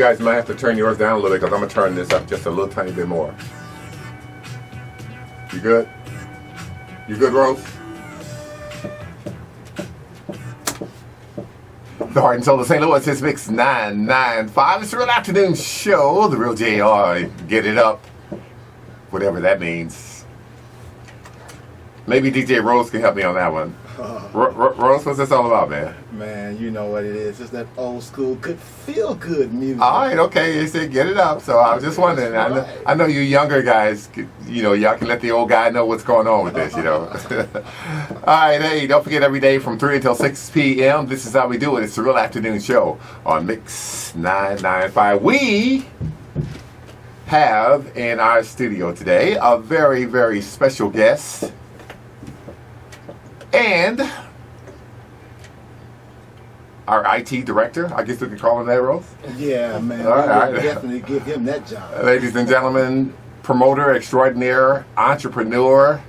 guys might have to turn yours down a little bit because I'm going to turn this up just a little tiny bit more. You good? You good, Roze? The Heart and Soul of St. Louis is Mix 995. It's the Real Afternoon Show. The Real JR. Get it up. Whatever that means. Maybe DJ Roze can help me on that one. Roze, what's this all about, man? Man, you know what it is. It's that old school, good feel good music. All right, okay. You said get it up. So I was just wondering. I know you younger guys, y'all can let the old guy know what's going on with this, All right, hey, don't forget every day from 3 until 6 p.m. This is how we do it. It's the Real Afternoon Show on Mix 995. We have in our studio today a very, very special guest. And our IT director, I guess we could call him that, Roze? Yeah, man. All right. Definitely give him that job. Ladies and gentlemen, promoter extraordinaire, entrepreneur,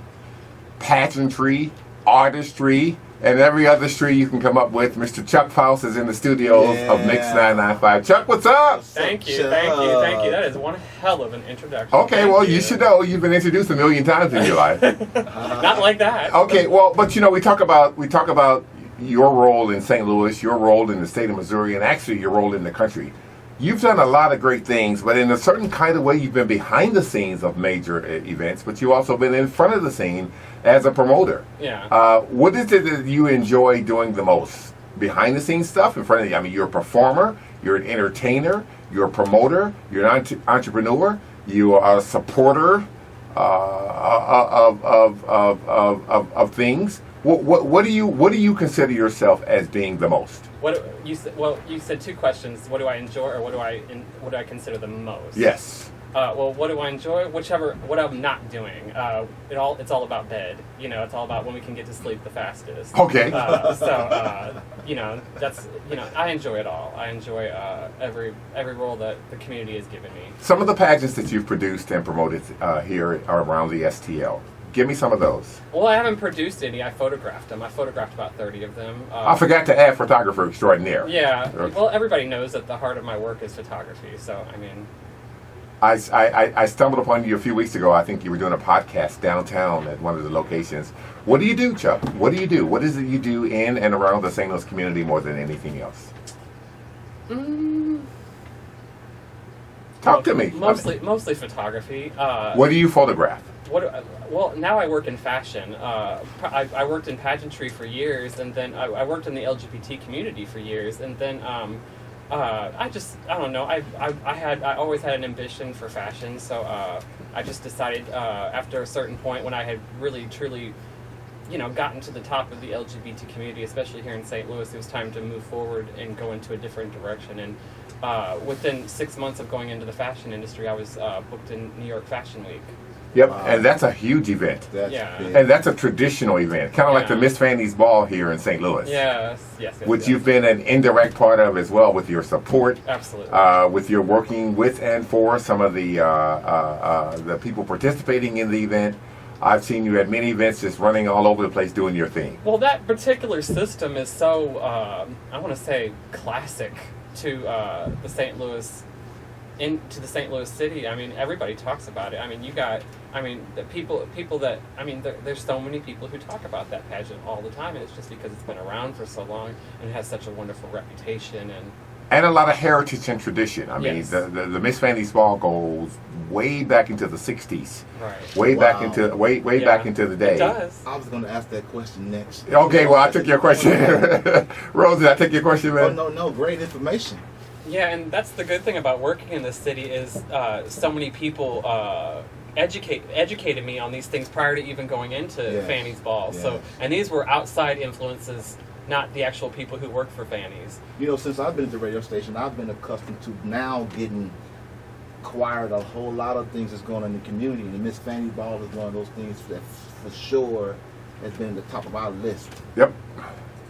pageantry, artistry, and every other street you can come up with. Mr. Chuck Pfoutz is in the studios of Mix 995. Chuck, what's up? Thank you. That is one hell of an introduction. Okay, well, you should know you've been introduced a million times in your life. Not like that. Okay, well, but we talk about your role in St. Louis, your role in the state of Missouri, and actually your role in the country. You've done a lot of great things, but in a certain kind of way, you've been behind the scenes of major events, but you've also been in front of the scene as a promoter. Yeah. What is it that you enjoy doing the most? Behind the scenes stuff, in front of you? I mean, you're a performer, you're an entertainer, you're a promoter, you're an entrepreneur, you are a supporter of things. What do you consider yourself as being the most? You said two questions. What do I enjoy, or what do I consider the most? Yes. What do I enjoy? What I'm not doing. It's all about bed. It's all about when we can get to sleep the fastest. Okay. That's I enjoy it all. I enjoy every role that the community has given me. Some of the pageants that you've produced and promoted here are around the STL. Give me some of those. Well, I haven't produced any. I photographed them. I photographed about 30 of them. I forgot to add photographer extraordinaire. Yeah. Well, everybody knows that the heart of my work is photography. So, I mean... I stumbled upon you a few weeks ago. I think you were doing a podcast downtown at one of the locations. What do you do, Chuck? What do you do? What is it you do in and around the St. Louis community more than anything else? Talk to me. Mostly photography. What do you photograph? Well, now I work in fashion. I worked in pageantry for years, and then I worked in the LGBT community for years, and then I don't know. I always had an ambition for fashion, so I just decided after a certain point when I had really truly, gotten to the top of the LGBT community, especially here in St. Louis, it was time to move forward and go into a different direction. And within 6 months of going into the fashion industry, I was booked in New York Fashion Week. Yep, and that's a huge event. And that's a traditional event, kind of like the Miss Fanny's Ball here in St. Louis. Yes. Which you've been an indirect part of as well with your support. Absolutely. With your working with and for some of the people participating in the event. I've seen you at many events just running all over the place doing your thing. Well, that particular system is so, I want to say, classic to the St. Louis city. I mean, everybody talks about it. I mean, the people that, there's so many people who talk about that pageant all the time, and it's just because it's been around for so long and has such a wonderful reputation and a lot of heritage and tradition. I mean, the Miss Fanny's Ball goes way back into the 60s. Right. Way back into the day. It does. I was going to ask that question next. Okay, well, I took your question. Roze, did I take your question, man? Oh, no, great information. Yeah, and that's the good thing about working in this city is so many people educated me on these things prior to even going into Fanny's Ball. Yeah. So, and these were outside influences, not the actual people who work for Fanny's. Since I've been at the radio station, I've been accustomed to now getting acquired a whole lot of things that's going on in the community, and the Miss Fanny's Ball is one of those things that for sure has been at the top of our list. Yep.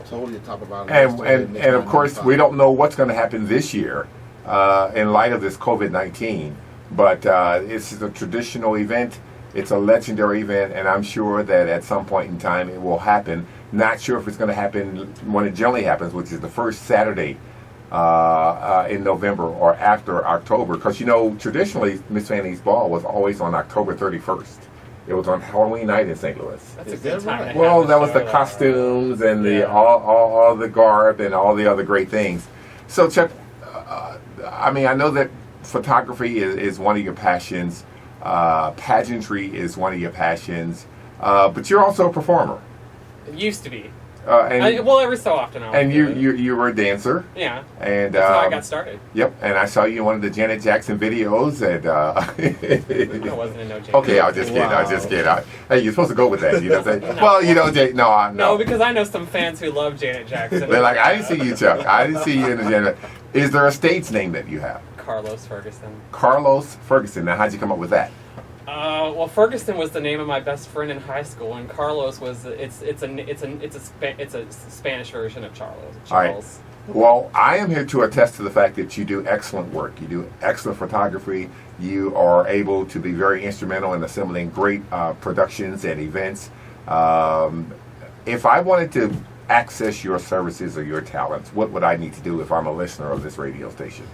Totally the top of our list. And of course, we don't know what's going to happen this year in light of this COVID-19, but it's a traditional event. It's a legendary event, and I'm sure that at some point in time it will happen. Not sure if it's going to happen when it generally happens, which is the first Saturday in November or after October, because traditionally Miss Fanny's Ball was always on October 31st. It was on Halloween night in St. Louis. That's a good time. Well, that was the costumes and the all the garb and all the other great things. So Chuck, I know that photography is one of your passions. Pageantry is one of your passions, but you're also a performer. It used to be. Well, every so often. You were a dancer. Yeah. And that's how I got started. Yep. And I saw you in one of the Janet Jackson videos. And I wasn't in no Janet. Okay, I'll just kidding. Hey, you're supposed to go with that. You know what I'm saying? Well, no, because I know some fans who love Janet Jackson. They're like, I didn't see you, Chuck. I didn't see you in the Janet. Is there a stage name that you have? Carlos Ferguson. Carlos Ferguson. Now, how'd you come up with that? Well, Ferguson was the name of my best friend in high school, and Carlos was it's a Spanish version of Charles. All right. Well, I am here to attest to the fact that you do excellent work. You do excellent photography. You are able to be very instrumental in assembling great productions and events. If I wanted to access your services or your talents, what would I need to do if I'm a listener of this radio station?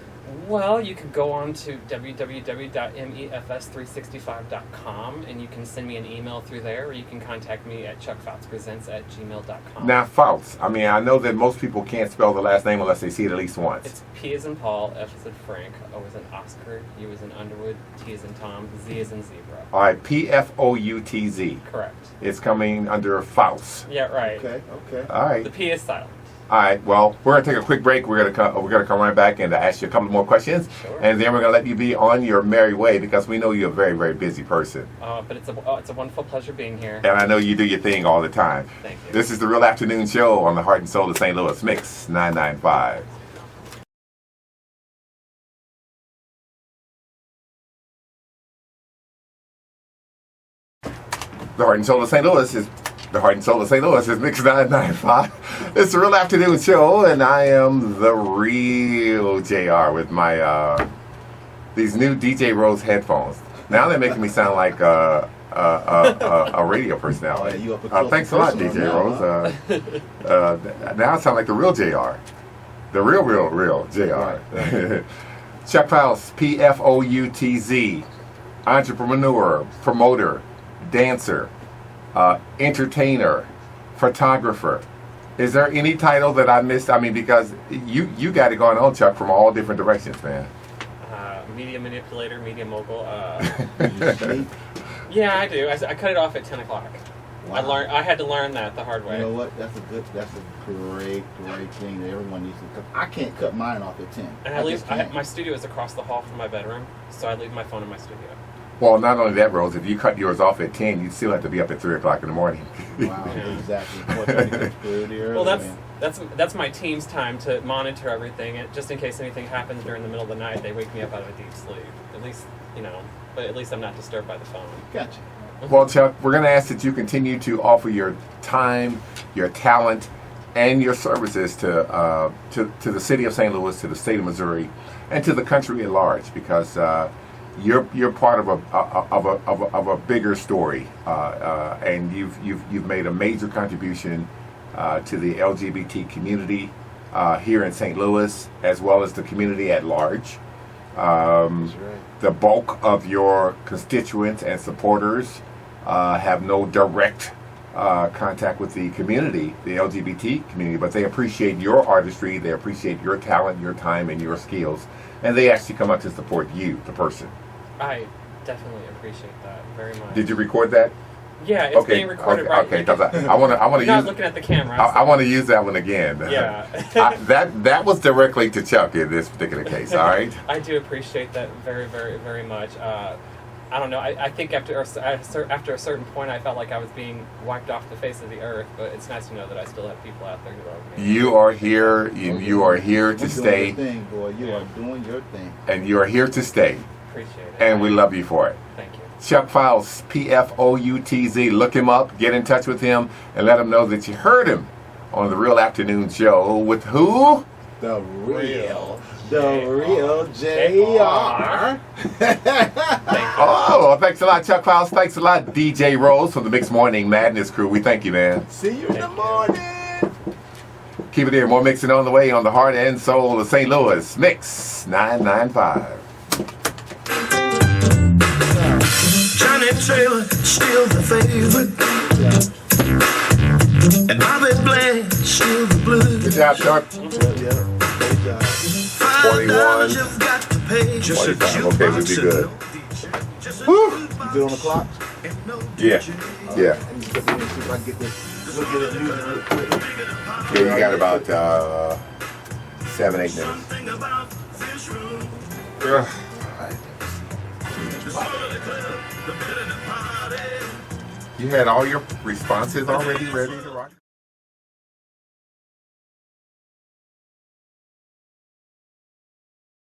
Well, you could go on to www.mefs365.com and you can send me an email through there, or you can contact me at chuckpfoutzpresents@gmail.com. Now, Pfoutz, I know that most people can't spell the last name unless they see it at least once. It's P as in Paul, F as in Frank, O as in Oscar, U as in Underwood, T as in Tom, Z as in Zebra. All right, Pfoutz. Correct. It's coming under Pfoutz. Yeah, right. Okay. All right. The P is silent. All right. Well, we're gonna take a quick break. We're gonna come right back and ask you a couple more questions, sure. And then we're gonna let you be on your merry way because we know you're a very, very busy person. But it's a wonderful pleasure being here. And I know you do your thing all the time. Thank you. This is the Real Afternoon Show on the Heart and Soul of St. Louis Mix 995. The Heart and Soul of St. Louis is Mix 995. It's the Real Afternoon Show, and I am the real JR with my these new DJ Roze headphones. Now they're making me sound like a radio personality. Thanks a lot, DJ Roze. Now I sound like the real JR, the real JR. Chuck Pfoutz, Pfoutz, entrepreneur, promoter, dancer, entertainer, photographer. Is there any title that I missed? Because you got it going on, Chuck, from all different directions, man. Media manipulator, media mogul. Yeah, I do. I cut it off at 10 o'clock. Wow. I had to learn that the hard way. You know what? That's a great thing that everyone needs to cut. I can't cut mine off at 10. And my studio is across the hall from my bedroom, so I leave my phone in my studio. Well, not only that, Roze, if you cut yours off at 10, you'd still have to be up at 3 o'clock in the morning. Wow, exactly. Well, that's my team's time to monitor everything, and just in case anything happens during the middle of the night, they wake me up out of a deep sleep. At least, but at least I'm not disturbed by the phone. Gotcha. Well, Chuck, we're going to ask that you continue to offer your time, your talent, and your services to the city of St. Louis, to the state of Missouri, and to the country at large, because you're part of a bigger story, and you've made a major contribution to the LGBT community here in St. Louis, as well as the community at large. That's right. The bulk of your constituents and supporters have no direct contact with the community, the LGBT community, but they appreciate your artistry, they appreciate your talent, your time, and your skills, and they actually come out to support you, the person. I definitely appreciate that very much. Did you record that? Yeah, it's being recorded right now. Okay, because I want to use. Not looking at the camera. I want to use that one again. Yeah. that was directly to Chuck in this particular case. All right. I do appreciate that very, very, very much. I don't know. I think after a certain point, I felt like I was being wiped off the face of the earth. But it's nice to know that I still have people out there who love me. You are here. You are here to stay. You're doing your thing, boy. You are doing your thing. And you are here to stay. Appreciate it. And we love you for it. Thank you. Chuck Pfoutz, Pfoutz. Look him up, get in touch with him, and let him know that you heard him on the Real Afternoon Show with who? The real JR. Oh, thanks a lot, Chuck Pfoutz. Thanks a lot, DJ Roze from the Mixed Morning Madness crew. We thank you, man. See you in the morning. Keep it here. More mixing on the way on the heart and soul of St. Louis. Mix 995. Johnny Taylor, still the favorite. And Bobby Bland, still the blues. Good job, Chuck. Great job. 41. You've got to pay just a 45. Okay, we'd be good. You good on the clock? Yeah. Yeah. Let me step in and see if I can get this. Look at it music real quick. Yeah, you got about 7, 8 minutes. Ugh. You had all your responses already ready to rock?